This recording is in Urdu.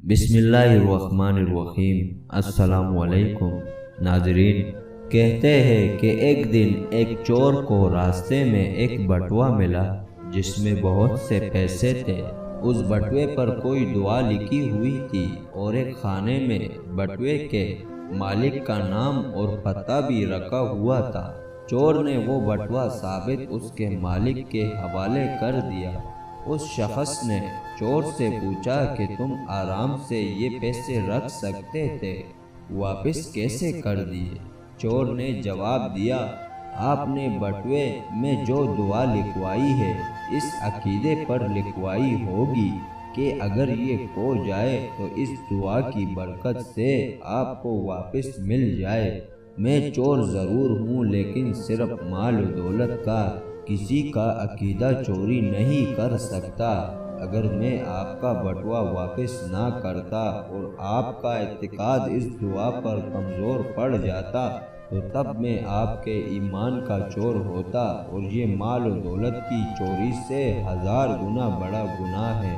بسم اللہ الرحمن الرحیم۔ السلام علیکم ناظرین، کہتے ہیں کہ ایک دن ایک چور کو راستے میں ایک بٹوا ملا جس میں بہت سے پیسے تھے۔ اس بٹوے پر کوئی دعا لکھی ہوئی تھی اور ایک خانے میں بٹوے کے مالک کا نام اور پتہ بھی رکھا ہوا تھا۔ چور نے وہ بٹوا ثابت اس کے مالک کے حوالے کر دیا۔ اس شخص نے چور سے پوچھا کہ تم آرام سے یہ پیسے رکھ سکتے تھے، واپس کیسے کر دیے؟ چور نے جواب دیا، آپ نے بٹوے میں جو دعا لکھوائی ہے اس عقیدے پر لکھوائی ہوگی کہ اگر یہ کھو جائے تو اس دعا کی برکت سے آپ کو واپس مل جائے۔ میں چور ضرور ہوں لیکن صرف مال و دولت کا کسی کا عقیدہ چوری نہیں کر سکتا۔ اگر میں آپ کا بٹوا واپس نہ کرتا اور آپ کا اعتقاد اس دعا پر کمزور پڑ جاتا تو تب میں آپ کے ایمان کا چور ہوتا، اور یہ مال و دولت کی چوری سے 1000 گنا بڑا گناہ ہے۔